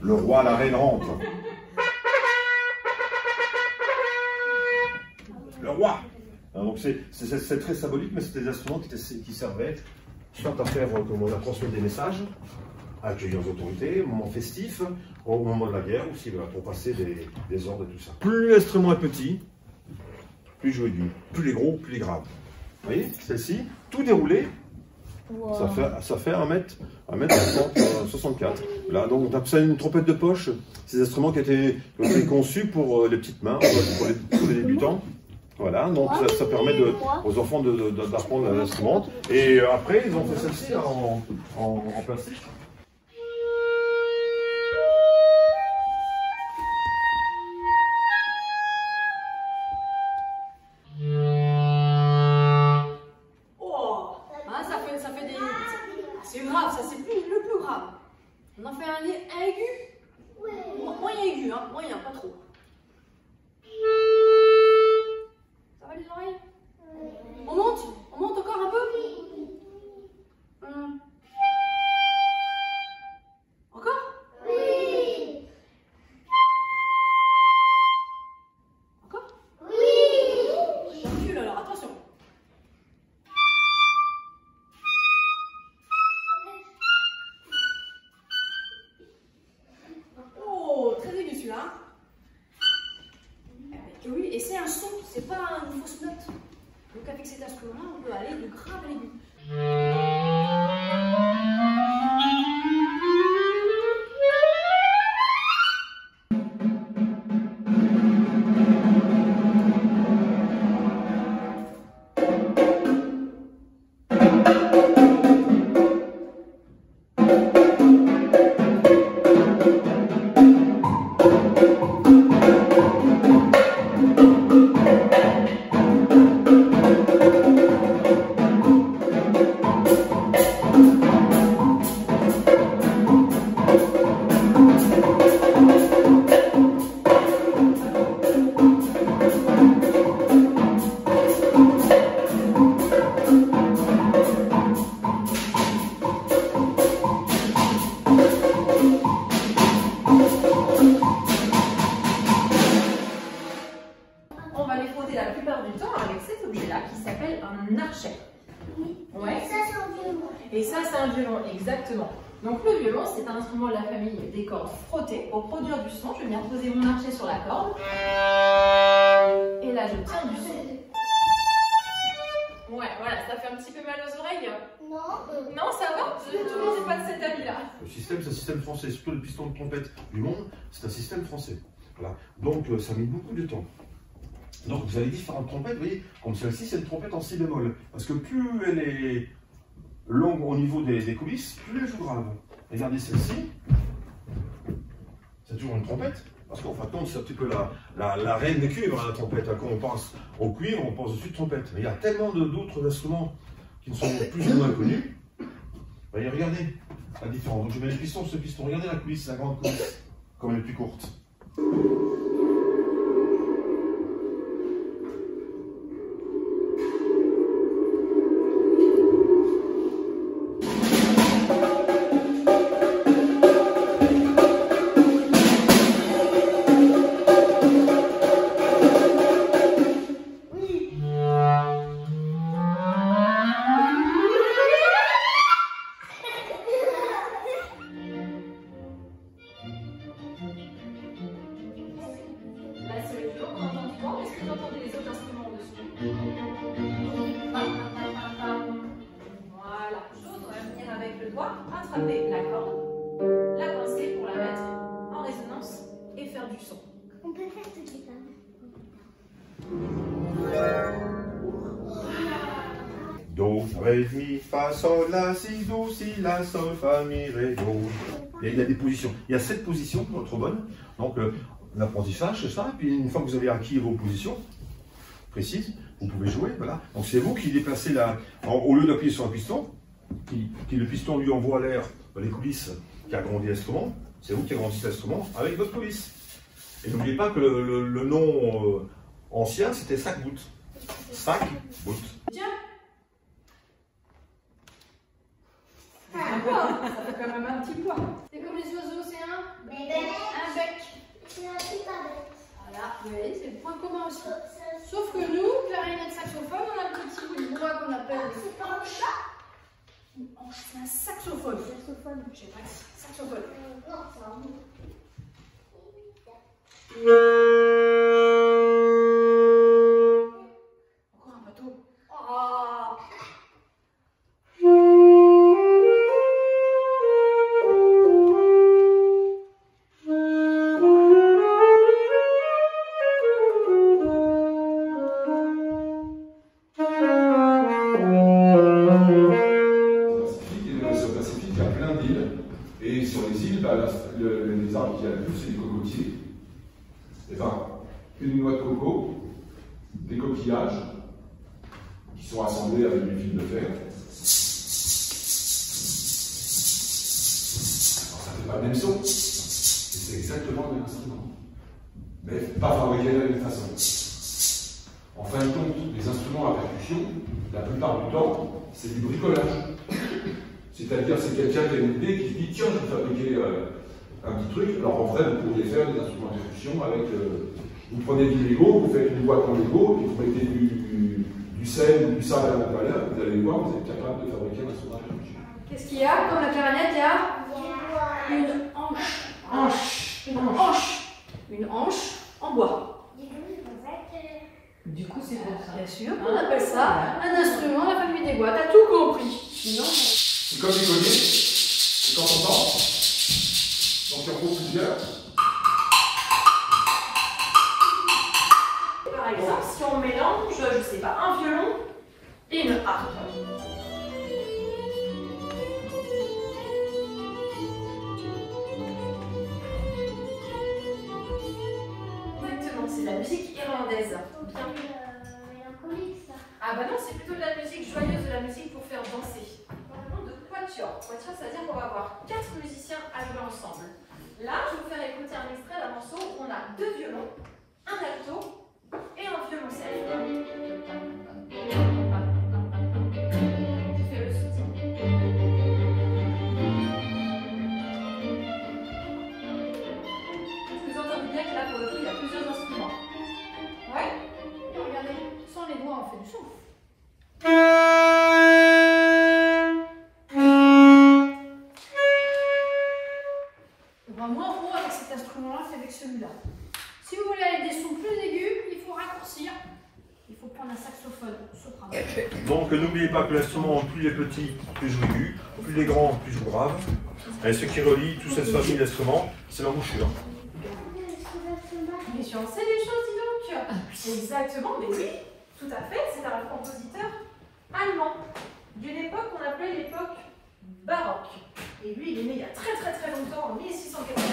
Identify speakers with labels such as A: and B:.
A: Le roi, la reine rentre. Le roi. Donc c'est très symbolique, mais c'est des instruments qui servaient soit à faire comment, la transmission des messages, à accueillir les autorités, au moment festif, au moment de la guerre aussi, voilà, pour passer des ordres et tout ça. Plus l'instrument est petit, plus je dur. Plus les gros, plus les graves. Vous voyez, celle-ci, tout déroulé, wow. Ça fait 1m64. Là, donc on appelle une trompette de poche, ces instruments qui étaient conçus pour les petites mains, pour les débutants. Voilà, donc ça permet aux enfants d'apprendre l'instrument. Et après, ils ont fait celle-ci en plastique.
B: C'est grave, ça c'est le plus grave. On en fait un aigu. Ouais. Moyen aigu, hein, moyen, pas trop. Ça va les oreilles? On monte encore un peu? Encore? Oui. Encore? Oui. Je recule alors, attention. Oui, et c'est un son, c'est pas une fausse note. Donc avec cet instrument-là, on peut aller du grave à l'aigu. On va les frotter la plupart du temps avec cet objet-là qui s'appelle un archet.
C: Oui.
B: Ouais.
C: Et ça, c'est un violon.
B: Et ça, c'est un violon, exactement. Donc le violon, c'est un instrument de la famille des cordes frottées. Pour produire du son, je vais venir poser mon archet sur la corde. Et là, je tiens du son. Ouais, voilà, ça fait un petit peu mal aux oreilles.
C: Non.
B: Non, ça va? Tout le monde n'est pas de cet avis-là.
A: Le système, c'est un système français. Surtout le piston de trompette du monde, c'est un système français. Voilà. Donc ça met beaucoup de temps. Donc vous avez différentes trompettes, vous voyez, comme celle-ci, c'est une trompette en si bémol. Parce que plus elle est longue au niveau des coulisses, plus elle joue grave. Regardez celle-ci, c'est toujours une trompette. Parce qu'en fin de compte, c'est un petit peu la reine des cuivres, la trompette. Quand on pense au cuivre, on pense dessus de trompette. Mais il y a tellement d'autres instruments qui ne sont plus ou moins connus. Voyez, regardez la différence. Donc je mets les pistons sur ce piston. Regardez la coulisse, la grande coulisse, comme elle est plus courte.
B: Est-ce que vous entendez les autres instruments dessus? Voilà. Chose, on va venir avec le doigt, attraper la corde, la pincer pour la mettre en résonance et faire du son.
C: On peut faire toutes les femmes.
A: Do, ré, mi, fa, sol, la, si, do, si, la, sol, fa, mi, ré, do. Il y a des positions. Il y a 7 positions pour être bonne. Donc, l'apprentissage, c'est ça. Et puis, une fois que vous avez acquis vos positions précises, vous pouvez jouer. Voilà. Donc, c'est vous qui déplacez la. Au lieu d'appuyer sur un piston, le piston lui envoie l'air dans les coulisses qui agrandit l'instrument. C'est vous qui agrandissez l'instrument avec votre coulisse. Et n'oubliez pas que le nom ancien, c'était sac-bout. Sac-bout.
B: Tiens! Ça fait quand même un petit poids. C'est comme les oiseaux, c'est un bébé. J'ai pas dit. Saxophone.
C: Non, c'est un mot.
B: Encore un bateau. Oh.
D: Sur le Pacifique, il y a plein d'îles. Et sur les îles, bah, les arbres qu'il y a le plus, c'est les cocotiers. Et ben, une noix de coco, des coquillages qui sont assemblés avec du fil de fer. Alors, ça ne fait pas le même son, mais c'est exactement le même instrument. Mais pas fabriqué de la même façon. En fin de compte, les instruments à percussion, la plupart du temps, c'est du bricolage. C'est-à-dire, c'est quelqu'un qui a une idée qui se dit tiens, je vais fabriquer un petit truc. Alors en vrai, vous pourriez faire des instruments à percussion avec. Vous prenez du Lego, vous faites une boîte en Lego, et vous mettez du sel ou du sable à l'intérieur, vous allez voir, vous êtes capable de fabriquer un instrument à percussion.
B: Qu'est-ce qu'il y a dans la clarinette? Il y a une hanche. Une hanche en bois.
E: Du coup, c'est pour ça.
B: Bien sûr, on appelle ça un instrument de la famille des bois. T'as tout compris. Sinon,
D: C'est comme les colliers, c'est quand on danse. Donc il en faut plusieurs.
B: par exemple, si on mélange, je sais pas, un violon et une harpe. Exactement, c'est de la musique irlandaise.
C: Mélancolique, ça.
B: Ah bah non, c'est plutôt de la musique joyeuse, de la musique pour faire danser. On parle de quatuor. Quatuor, ça veut dire qu'on va avoir 4 musiciens à jouer ensemble. Là, je vais vous faire écouter un extrait d'un morceau où on a 2 violons, un alto et un violoncelle. Je fais le soutien. Est-ce que vous entendez bien que là, pour le coup, il y a plusieurs instruments? Ouais. Et regardez, sans les doigts, on fait du son. On va moins haut avec cet instrument-là qu'avec celui-là. Si vous voulez aller des sons plus aigus, il faut raccourcir. Il faut prendre un saxophone soprano.
A: Donc n'oubliez pas que l'instrument, plus il est petit, plus je joue aigu, plus il est grand, plus je joue grave. Et ce qui relie toute cette famille d'instruments, c'est l'embouchure.
B: Mais j'en sais des choses, dis donc. Exactement, mais oui, tout à fait. C'est un compositeur allemand d'une époque qu'on appelait l'époque baroque. Et lui, il est né il y a très longtemps, en 1680.